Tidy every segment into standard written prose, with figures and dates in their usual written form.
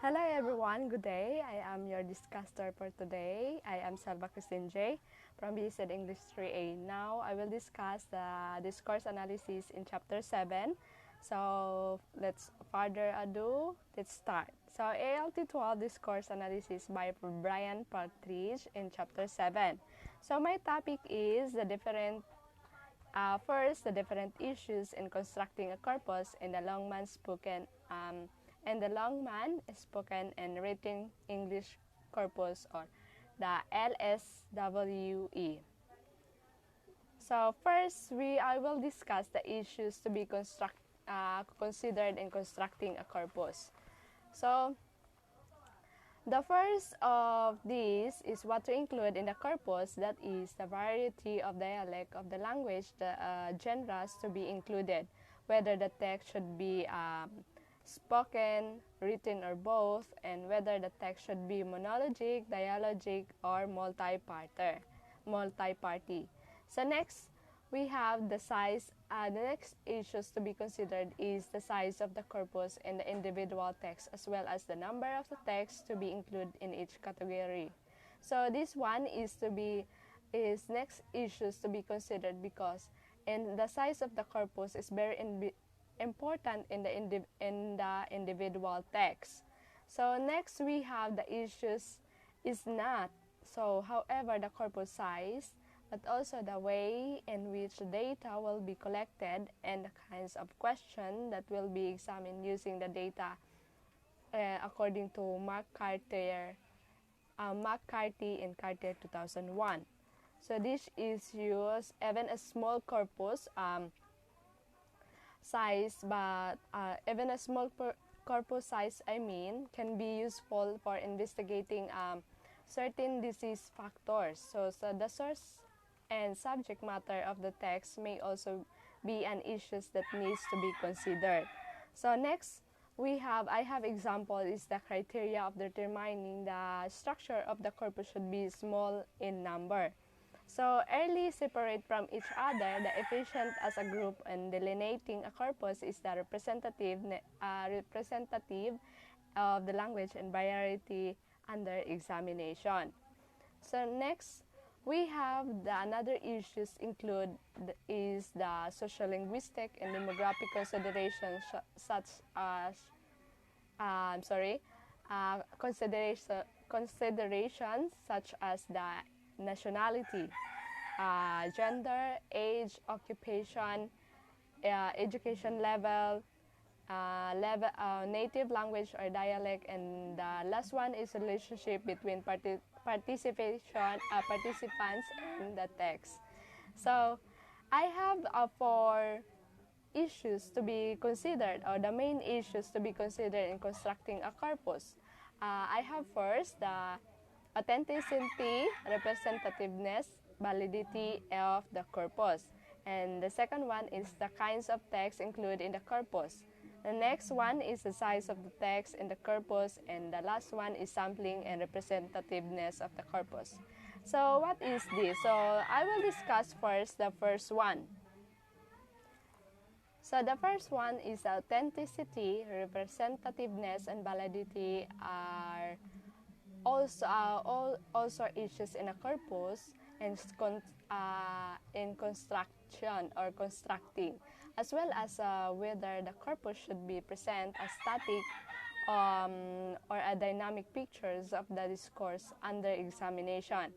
Hello everyone, good day. I am your discusser for today. I am Salva Christine J. from BSed English 3A. Now I will discuss the discourse analysis in chapter 7. So let's further ado, let's start. So ALT 12 discourse analysis by Brian Partridge in chapter 7. So my topic is the different the different issues in constructing a corpus in the Longman spoken and written English corpus, or the LSWE. So first, I will discuss the issues to be considered in constructing a corpus. So the first of these is what to include in the corpus, that is the variety of dialect of the language, the genres to be included, whether the text should be spoken, written, or both, and whether the text should be monologic, dialogic, or multi-party. So next, we have the size. The next issues to be considered is the size of the corpus and the individual text, as well as the number of the text to be included in each category. So this one is next issues to be considered, because the size of the corpus is very important in the individual text. So next we have the issues is not so, however, the corpus size, but also the way in which data will be collected and the kinds of questions that will be examined using the data according to McCarthy and Cartier 2001. So this is used even a small corpus size, but even a small corpus size, can be useful for investigating certain disease factors. So the source and subject matter of the text may also be an issue that needs to be considered. So next, I have example is the criteria of determining the structure of the corpus should be small in number. So early separate from each other, the efficient as a group, and delineating a corpus is the representative of the language and variety under examination. So next, we have another issues is the sociolinguistic and demographic considerations such as considerations such as the nationality, gender, age, occupation, education level, native language or dialect, and the last one is relationship between participants in the text. So I have 4 issues to be considered, or the main issues to be considered in constructing a corpus. I have first the authenticity, representativeness, validity of the corpus. And the second one is the kinds of text included in the corpus. The next one is the size of the text in the corpus, and the last one is sampling and representativeness of the corpus. So what is this? So I will discuss first the first one. So the first one is authenticity, representativeness, and validity are also issues in a corpus and in construction or constructing, as well as whether the corpus should be present as static or a dynamic pictures of the discourse under examination.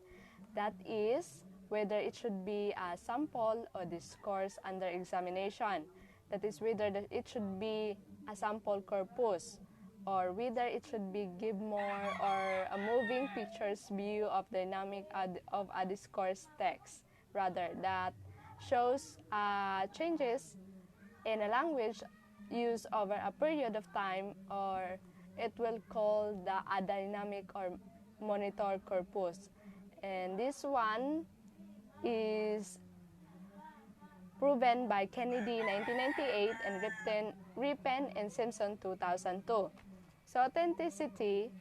That is, whether it should be a sample or discourse under examination. That is, whether it should be a sample corpus, or whether it should be give more or a moving pictures view of dynamic of a discourse text, rather that shows changes in a language used over a period of time, or it will call a dynamic or monitor corpus. And this one is proven by Kennedy 1998 and Ripken and Simpson 2002. So authenticity,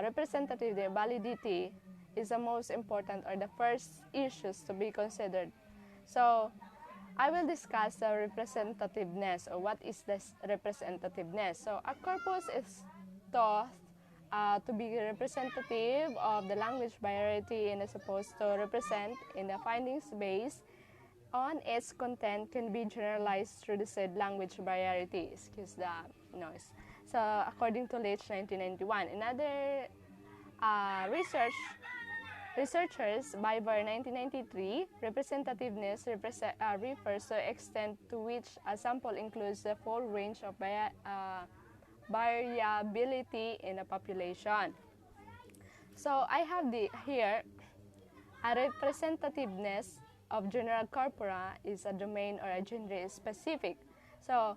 representative validity is the most important, or the first issues to be considered. So I will discuss the representativeness, or what is this representativeness. So a corpus is thought to be representative of the language variety and is supposed to represent in the findings based on its content can be generalized through the said language variety. Excuse the noise. So according to Leach 1991, another researchers by Ver 1993, representativeness refers to extent to which a sample includes the full range of variability in a population. So I have here a representativeness of general corpora is a domain or a genre specific. So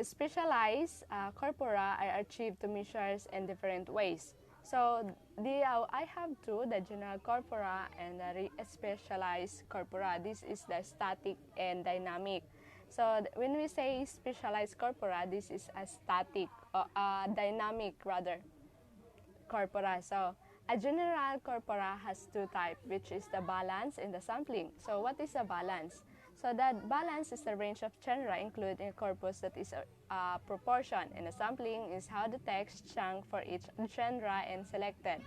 specialized corpora are achieved to measures in different ways. So I have two, the general corpora and the specialized corpora. This is the static and dynamic. So when we say specialized corpora, this is a static, dynamic rather, corpora. So a general corpora has two types, which is the balance and the sampling. So what is a balance? So that balance is the range of genera included in a corpus that is a proportion, and the sampling is how the text chunk for each genre and selected.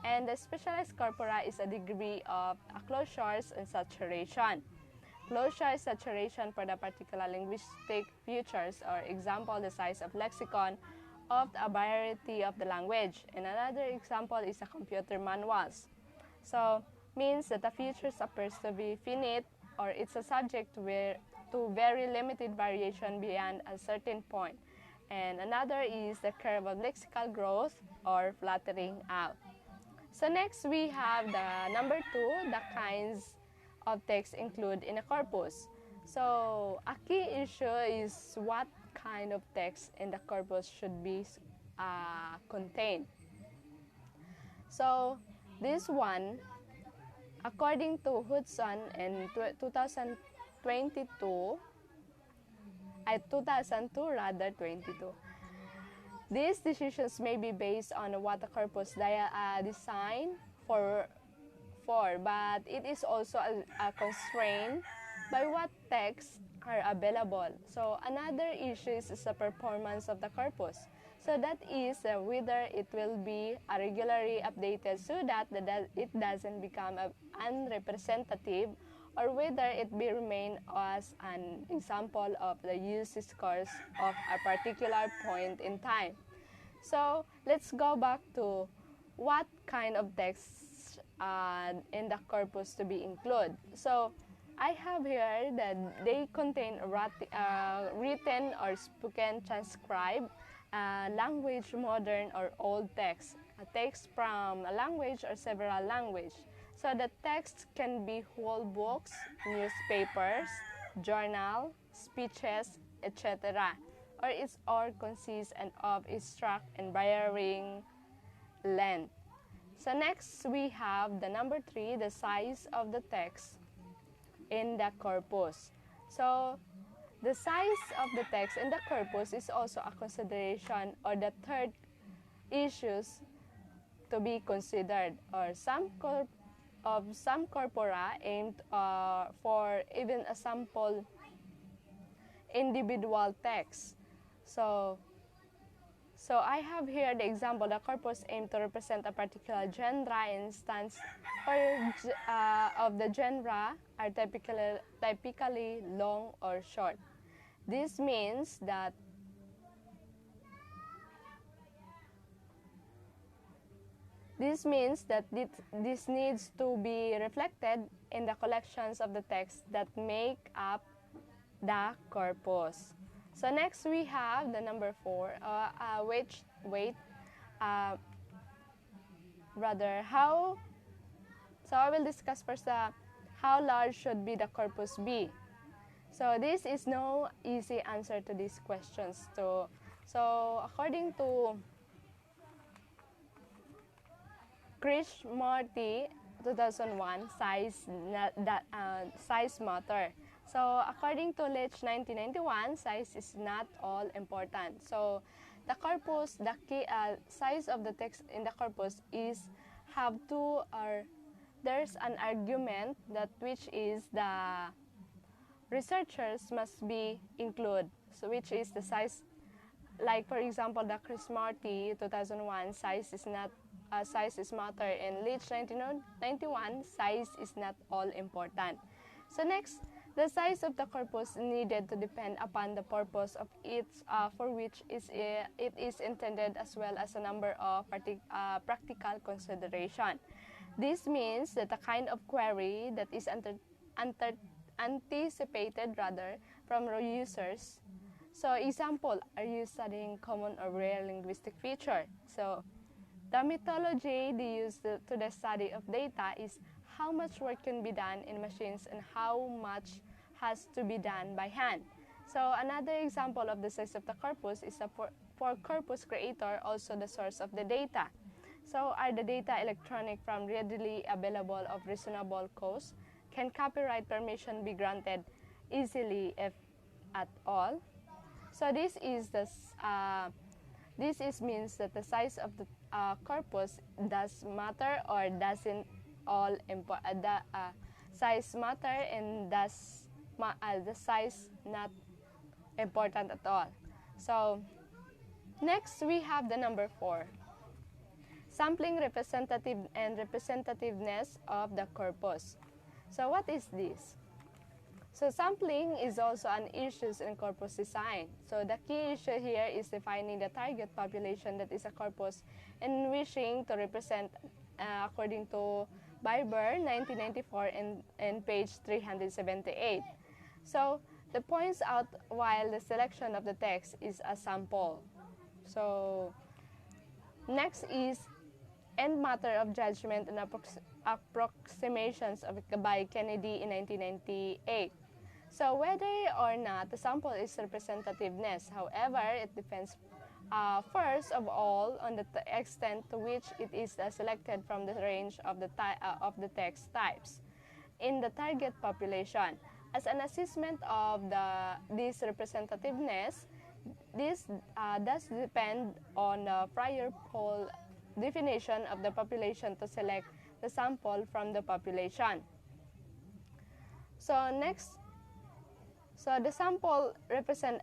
And the specialized corpora is a degree of closures and saturation. Closure is saturation for the particular linguistic features, or example, the size of lexicon of a variety of the language. And another example is the computer manuals. So means that the features appears to be finite, or it's a subject to very limited variation beyond a certain point. And another is the curve of lexical growth or flattening out. So next we have the number 2, the kinds of text included in a corpus. So a key issue is what kind of text in the corpus should be contained. So this one, according to Hudson in 2002, these decisions may be based on what the corpus designed for, but it is also a constraint by what texts are available. So another issue is the performance of the corpus. So that is whether it will be regularly updated so that it doesn't become unrepresentative, or whether it will remain as an example of the used discourse of a particular point in time. So let's go back to what kind of texts in the corpus to be included. So I have here that they contain written or spoken, transcribed, language, modern or old text, a text from a language or several languages. So the text can be whole books, newspapers, journal, speeches, etc. Or consists of extract and varying length. So next we have the number 3, the size of the text in the corpus. So the size of the text in the corpus is also a consideration, or the third issues to be considered, or some corpora aimed for even a sample individual text. So I have here the example, the corpus aimed to represent a particular genre instance, or of the genre are typically long or short. This means that this needs to be reflected in the collections of the texts that make up the corpus. So next we have the number 4, how. So I will discuss first how large should be the corpus be. So this is no easy answer to these questions. So according to Chris Marty, 2001, size matter. So according to Leach 1991, size is not all important. So the corpus, the key size of the text in the corpus is have two, or there's an argument that which is the researchers must be included. So which is the size like for example, the Chris Marty 2001, size is not size is matter, and Leach 1991, size is not all important. So next, the size of the corpus needed to depend upon the purpose of it for which it is intended, as well as a number of practical consideration. This means that the kind of query that is anticipated rather from users. So example, are you studying common or rare linguistic feature? So the methodology they use to the study of data is how much work can be done in machines and how much has to be done by hand. So another example of the size of the corpus is for corpus creator, also the source of the data. So are the data electronic from readily available of reasonable cost? Can copyright permission be granted easily, if at all? So this means that the size of the corpus does matter or doesn't all size matter, and does the size not important at all. So next we have the number 4. Sampling representative and representativeness of the corpus. So what is this? So sampling is also an issue in corpus design. So the key issue here is defining the target population that is a corpus and wishing to represent according to Biber 1994 and page 378. So the points out while the selection of the text is a sample. So next is end matter of judgment and approximations by Kennedy in 1998. So whether or not the sample is representativeness, however, it depends first of all on the extent to which it is selected from the range of the text types in the target population. As an assessment of this representativeness, this does depend on the prior poll definition of the population to select the sample from the population. So next, so the sample represent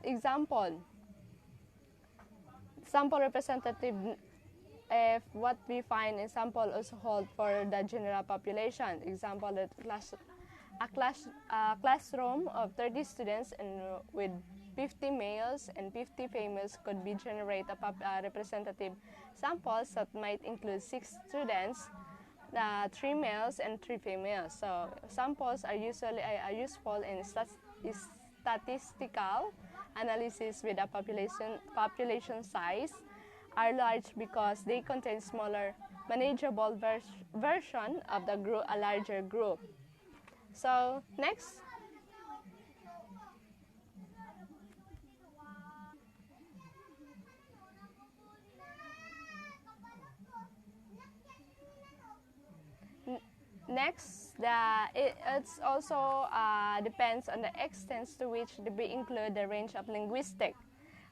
example. Sample representative, if what we find in sample also hold for the general population. Example, that a classroom of 30 students and with 50 males and 50 females could be generate a representative samples that might include 6 students, 3 males and 3 females. So samples are usually useful in statistical analysis with a population size are large because they contain smaller manageable version of the group, a larger group. So next, it's also depends on the extent to which we include the range of linguistic,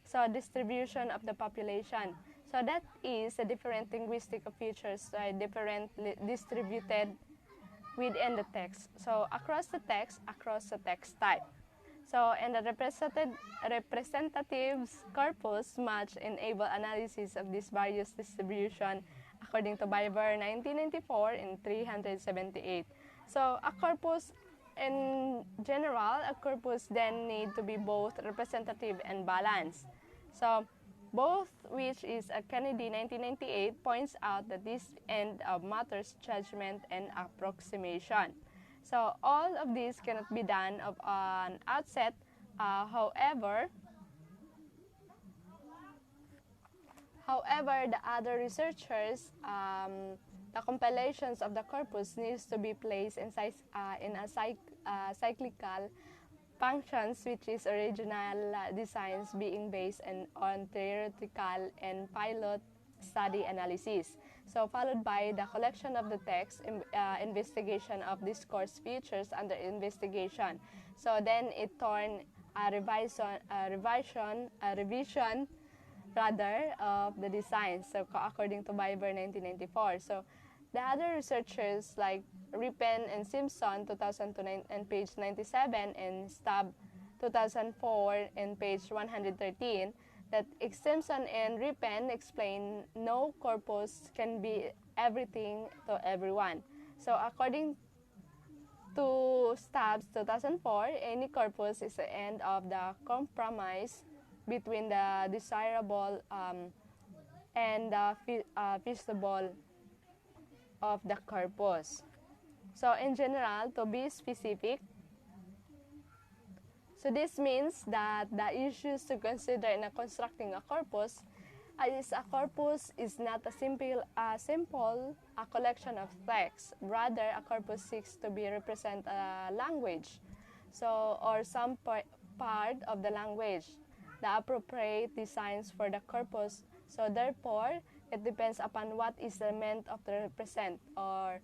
so distribution of the population. So that is a different linguistic features, distributed within the text. So across the text type. So and the representatives corpus match enable analysis of this various distribution according to Biber 1994 and 378. So a corpus in general, a corpus then need to be both representative and balanced. So both, which is a Kennedy 1998 points out that this end of matters judgment and approximation. So all of this cannot be done of an outset. However, the other researchers, the compilations of the corpus needs to be placed in a cyclical functions, which is original designs being based on theoretical and pilot study analysis. So followed by the collection of the text, investigation of discourse features under investigation. So then it turned a revision rather of the design. So according to Biber 1994. So the other researchers like Rippen and Simpson 2002 and page 97 and Stubb 2004 and page 113, that Extension and Ripon explain no corpus can be everything to everyone. So according to Stubbs 2004, any corpus is the end of the compromise between the desirable and the feasible of the corpus. So in general, to be specific, so this means that the issues to consider in constructing a corpus is a corpus is not a simple collection of texts. Rather, a corpus seeks to be represent a language, so or some part of the language, the appropriate designs for the corpus. So therefore, it depends upon what is meant of the represent, or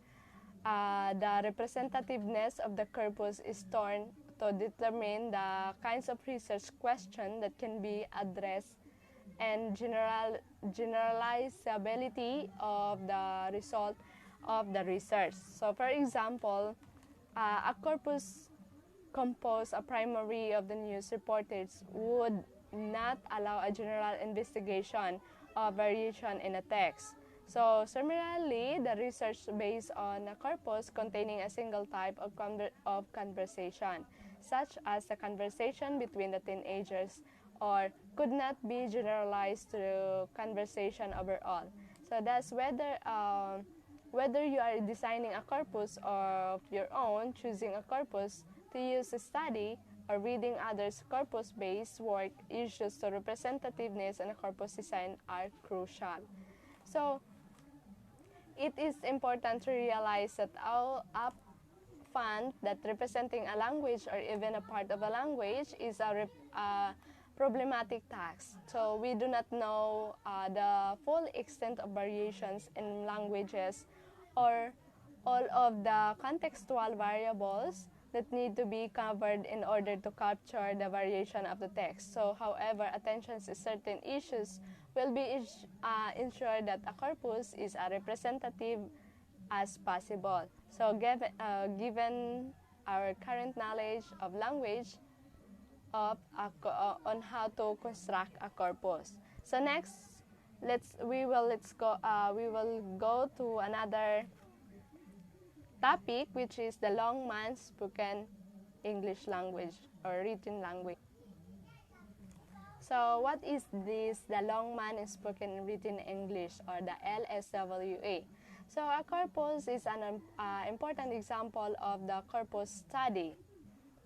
the representativeness of the corpus is torn to determine the kinds of research question that can be addressed and generalizability of the result of the research. So for example, a corpus composed a primary of the news reporters would not allow a general investigation of variation in a text. So similarly, the research based on a corpus containing a single type of conversation, such as the conversation between the teenagers, or could not be generalized to conversation overall. So that's whether you are designing a corpus of your own, choosing a corpus to use to study, or reading others' corpus-based work, issues to representativeness and corpus design are crucial. So it is important to realize that all upfront that representing a language or even a part of a language is a problematic task. So we do not know the full extent of variations in languages or all of the contextual variables that need to be covered in order to capture the variation of the text. So however, attention to certain issues will be ensured that a corpus is as representative as possible. So given our current knowledge of language, on how to construct a corpus. So next, we will go to another topic, which is the Longman spoken English language or written language. So what is this, the Longman spoken written English, or the LSWE? So a corpus is an important example of the corpus study.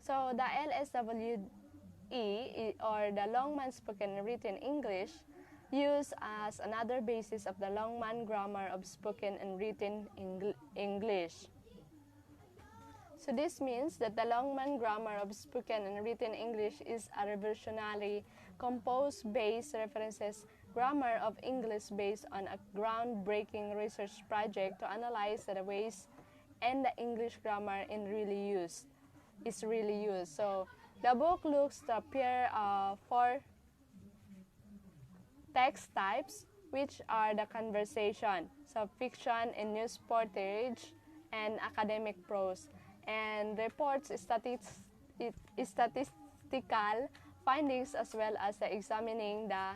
So the LSWE, or the Longman spoken written English, used as another basis of the Longman grammar of spoken and written English. So this means that the Longman grammar of spoken and written English is a reversionally composed-based references grammar of English based on a groundbreaking research project to analyze the ways and the English grammar is really used. So the book looks to appear four text types, which are the conversation, so fiction and news reportage, and academic prose, and reports statistical findings, as well as examining the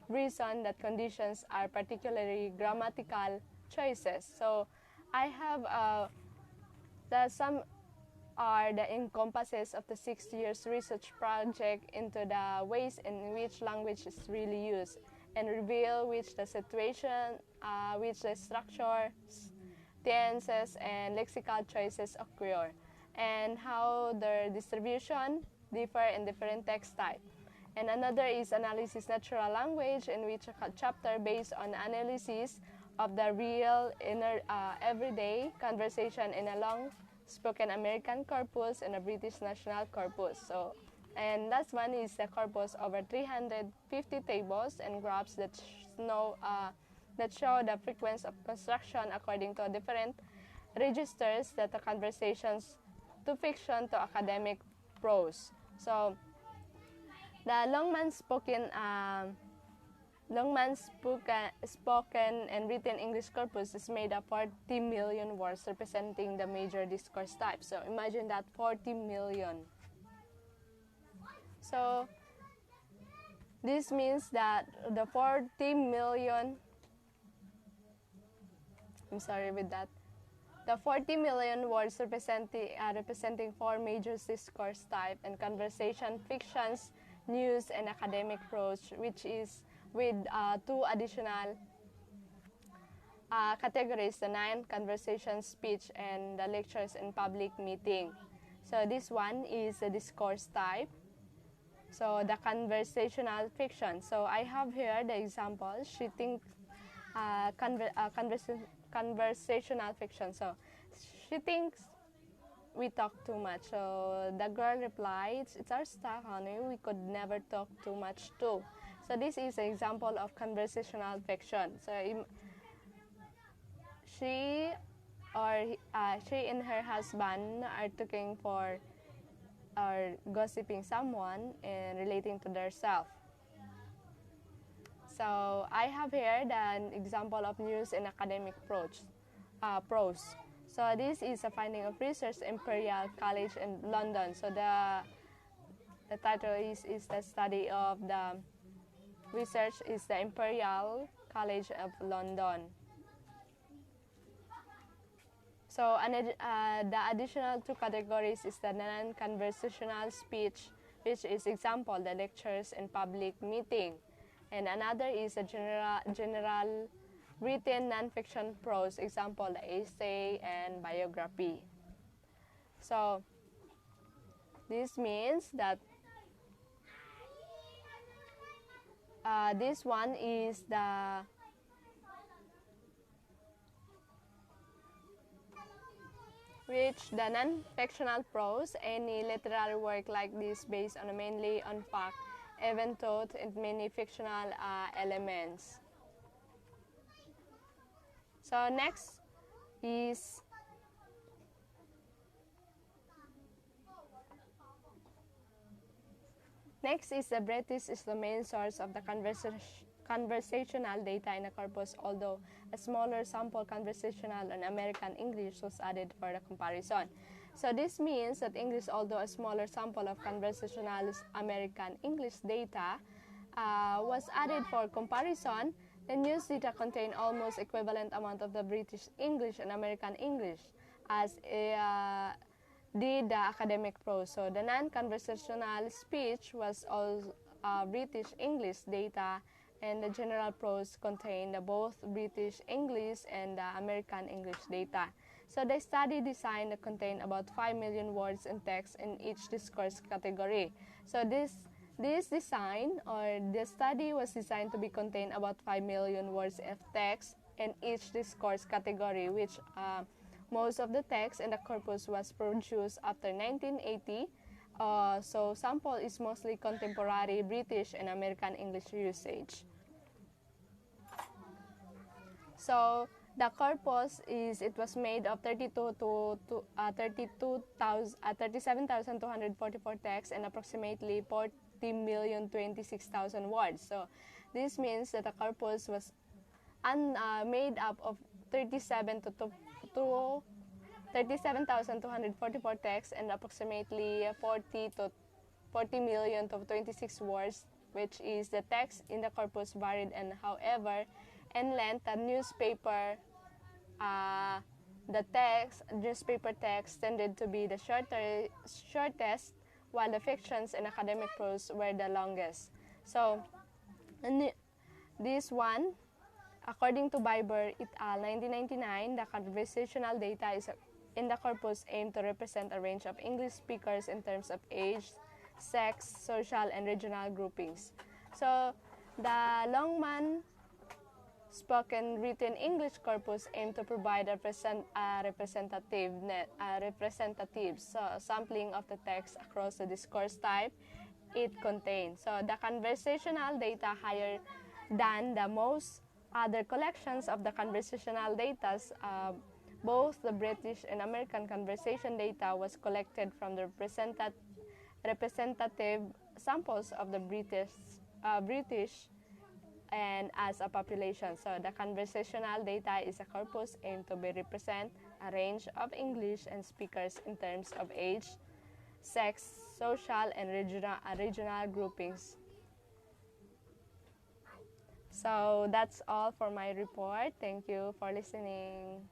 reason that conditions are particularly grammatical choices. So I have some are the encompasses of the 6 years research project into the ways in which language is really used, and reveal which the situation, which the structures, tenses, and lexical choices occur, and how their distribution differ in different text type. And another is analysis natural language, in which a chapter based on analysis of the real everyday conversation in a long spoken American corpus and a British national corpus. So, and last one is the corpus over 350 tables and graphs that show the frequency of construction according to different registers, that the conversations to fiction to academic prose. So the Longman spoken and written English corpus is made of 40 million words representing the major discourse types. So imagine that, 40 million. So This means that the 40 million, I'm sorry with that, the 40 million words representing four major discourse type and conversation, fictions, news, and academic prose, which is with two additional categories, the 9 conversation, speech, and the lectures in public meeting. So this one is the discourse type. So the conversational fiction. So I have here the example. She thinks conversational fiction. So she thinks we talk too much. So the girl replied, "It's our stuff, honey. We could never talk too much too." So this is an example of conversational fiction. So she and her husband are talking for or gossiping someone and relating to themselves. So I have here an example of news in academic prose. So this is a finding of research Imperial College in London. So the title is the study of the research is the Imperial College of London. So the additional two categories is the non-conversational speech, which is example, the lectures in public meeting. And another is a general written non-fiction prose, example, the essay and biography. So this means that this one is the which the non-fictional prose, any literary work like this based on mainly on fact, even though in many fictional elements. So next is the British is the main source of the conversational data in a corpus, although a smaller sample conversational and American English was added for the comparison. So this means that English, although a smaller sample of conversational American English data was added for comparison, the news data contain almost equivalent amount of the British English and American English as did the academic prose. So the non-conversational speech was all British English data, and the general prose contained both British English and American English data. So the study design contained about 5 million words in text in each discourse category. So this design or the study was designed to be contain about 5 million words of text in each discourse category, which most of the text in the corpus was produced after 1980. So sample is mostly contemporary British and American English usage. So the corpus was made of 37,244 texts and approximately 40,026,000 words. So this means that the corpus was made up of 37,244 texts and approximately 40 million to 26 words, which is the text in the corpus varied, and however in length the newspaper text tended to be the shortest, while the fictions and academic prose were the longest. So this one, according to Biber et al. 1999, the conversational data in the corpus aimed to represent a range of English speakers in terms of age, sex, social, and regional groupings. So the Longman spoken written English corpus aimed to provide a representative sampling of the text across the discourse type it contains. So the conversational data higher than the most other collections of the conversational data, both the British and American conversation data was collected from the representative samples of the British and as a population. So the conversational data is a corpus aimed to represent a range of English and speakers in terms of age, sex, social, and regional groupings. So that's all for my report. Thank you for listening.